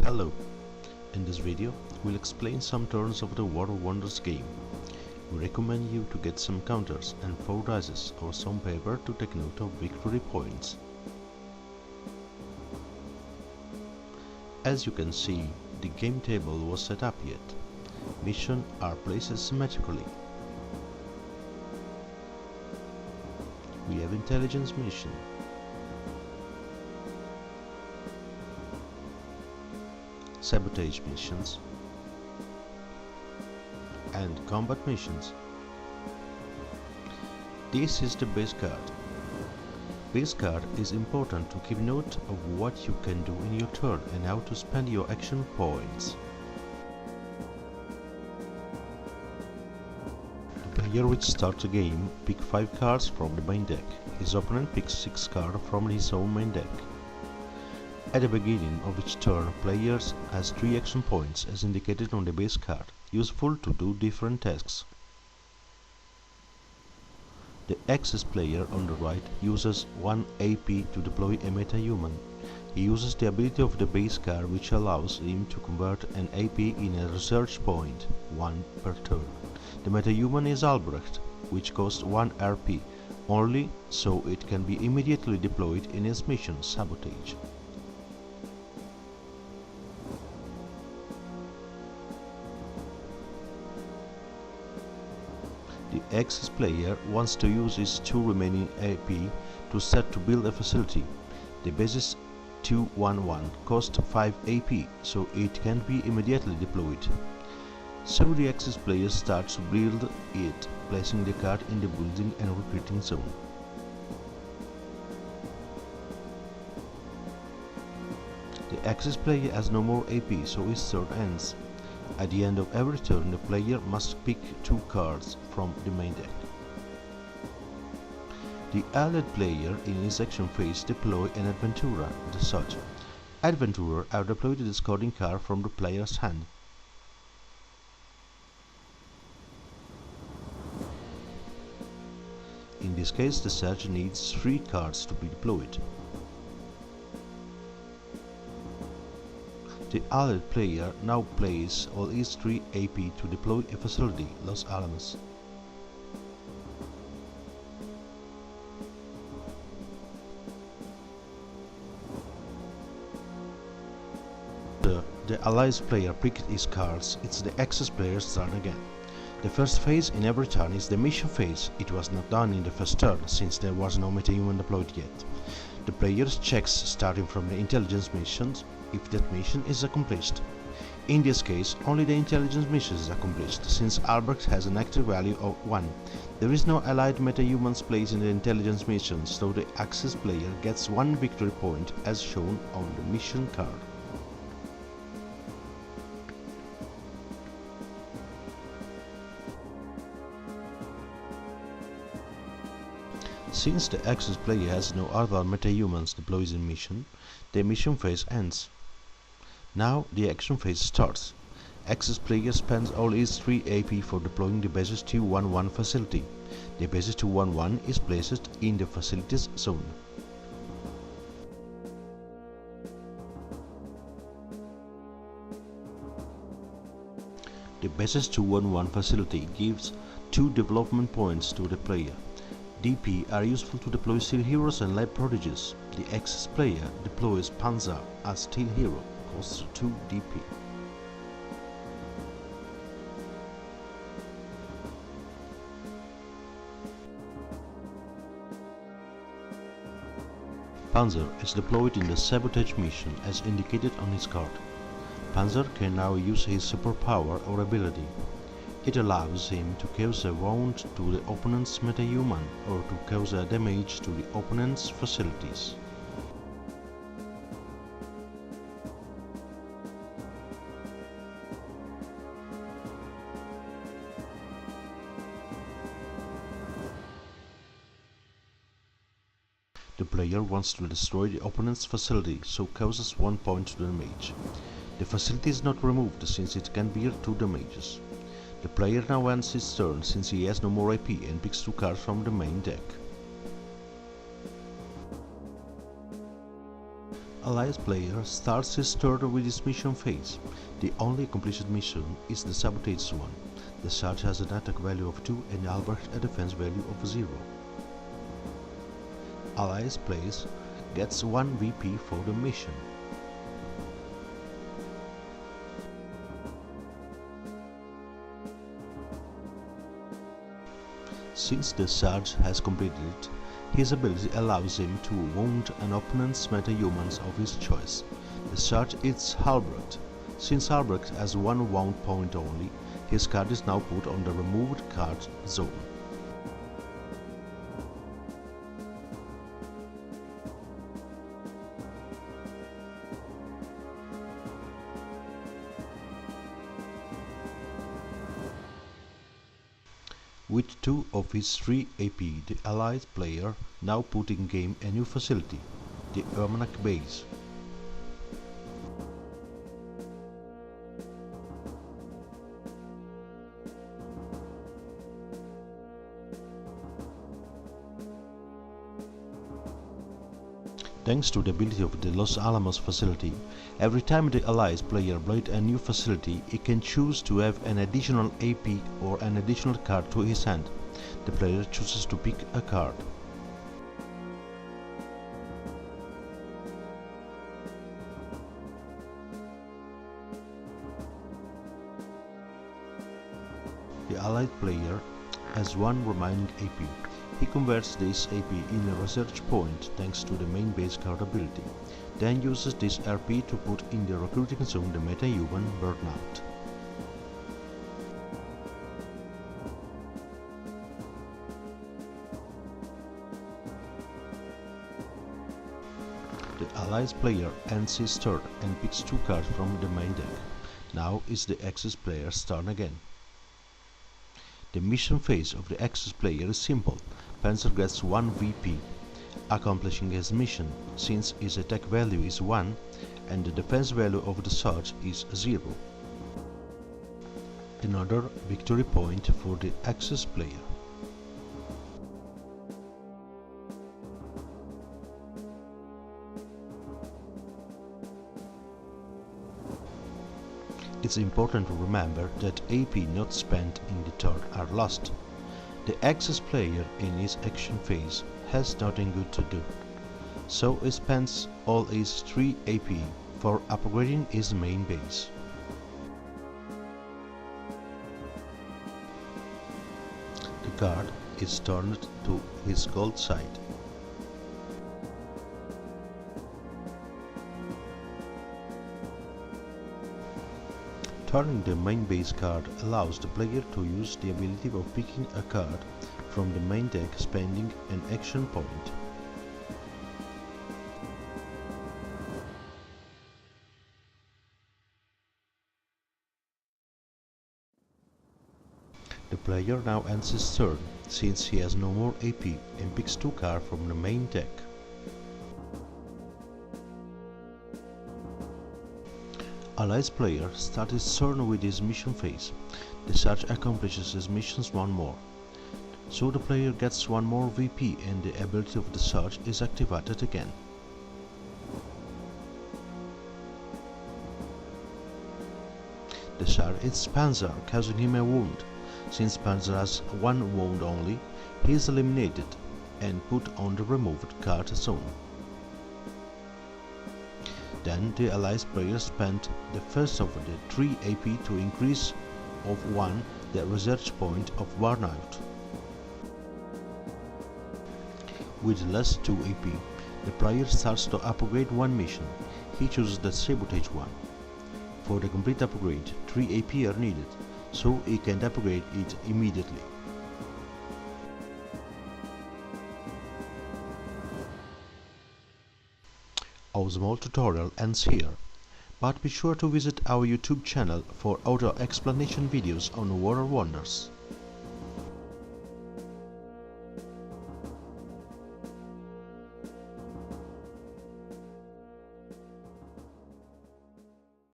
Hello, in this video we'll explain some turns of the War of Wonders game. We recommend you to get some counters and 4 dice or some paper to take note of victory points. As you can see, the game table was set up yet. Missions are placed symmetrically. We have intelligence mission, sabotage missions, and combat missions. This is the base card. Base card is important to keep note of what you can do in your turn and how to spend your action points. The player which starts the game picks 5 cards from the main deck. His opponent picks 6 cards from his own main deck. At the beginning of each turn, players has 3 action points as indicated on the base card, useful to do different tasks. The Axis player on the right uses 1 AP to deploy a meta-human. He uses the ability of the base card which allows him to convert an AP in a research point, 1 per turn. The meta-human is Albrecht, which costs 1 RP, only so it can be immediately deployed in his mission Sabotage. The Axis player wants to use his 2 remaining AP to set to build a facility. The basis 211 costs 5 AP, so it can be immediately deployed. So the Axis player starts to build it, placing the card in the building and recruiting zone. The Axis player has no more AP, so his turn ends. At the end of every turn, the player must pick 2 cards from the main deck. The Allied player in his action phase deploy an Adventurer, the such. Adventurer are deployed the discarding card from the player's hand. In this case, the Surge needs 3 cards to be deployed. The Allied player now plays all his 3 AP to deploy a facility, Los Alamos. The Allies player picked his cards. It's the Axis player's turn again. The first phase in every turn is the mission phase. It was not done in the first turn, since there was no meta-human deployed yet. The player checks starting from the intelligence missions if that mission is accomplished. In this case, only the intelligence mission is accomplished, since Albrecht has an active value of 1. There is no allied meta-humans placed in the intelligence mission, so the Axis player gets 1 victory point as shown on the mission card. Since the Axis player has no other meta-humans deployed in mission, the mission phase ends. Now the action phase starts. Axis player spends all his 3 AP for deploying the basis 211 facility. The basis 211 is placed in the facilities zone. The basis 211 facility gives 2 development points to the player. DP are useful to deploy steel heroes and light prodigies. The Axis player deploys Panzer as steel hero, costs 2 DP. Panzer is deployed in the sabotage mission as indicated on his card. Panzer can now use his superpower or ability. It allows him to cause a wound to the opponent's meta-human or to cause a damage to the opponent's facilities. The player wants to destroy the opponent's facility, so causes 1 point to damage. The facility is not removed since it can bear 2 damages. The player now ends his turn since he has no more AP and picks 2 cards from the main deck. Alliance player starts his turn with his mission phase. The only completed mission is the sabotage one. The charge has an attack value of 2 and Albert a defense value of 0. Alliance player gets 1 VP for the mission. Since the charge has completed it, his ability allows him to wound an opponent's metahumans of his choice. The charge is Albrecht. Since Albrecht has 1 wound point only, his card is now put on the removed card zone. With 2 of his 3 AP, the allied player now put in game a new facility, the Ermanak base. Thanks to the ability of the Los Alamos facility, every time the allied player builds a new facility, he can choose to have an additional AP or an additional card to his hand. The player chooses to pick a card. The allied player has 1 remaining AP. He converts this AP in a research point thanks to the main base card ability, then uses this RP to put in the recruiting zone the meta-human Burnout. The allied player ends his turn and picks 2 cards from the main deck. Now is the Axis player's turn again. The mission phase of the Axis player is simple. Panzer gets 1 VP, accomplishing his mission since his attack value is 1 and the defense value of the charge is 0. Another victory point for the Axis player. It's important to remember that AP not spent in the turn are lost. The Axis player in his action phase has nothing good to do, so he spends all his 3 AP for upgrading his main base. The card is turned to his gold side. Turning the main base card allows the player to use the ability of picking a card from the main deck spending an action point. The player now ends his turn, since he has no more AP, and picks 2 cards from the main deck. Allied player starts his turn with his mission phase. The charge accomplishes his missions 1 more. So the player gets 1 more VP and the ability of the charge is activated again. The charge is Panzer, causing him a wound. Since Panzer has 1 wound only, he is eliminated and put on the removed card zone. Then the allied player spent the first of the 3 AP to increase of 1 the research point of Burnout. With less 2 AP, the player starts to upgrade 1 mission. He chooses the sabotage one. For the complete upgrade, 3 AP are needed, so he can upgrade it immediately. Our small tutorial ends here, but be sure to visit our YouTube channel for other explanation videos on Water Wonders.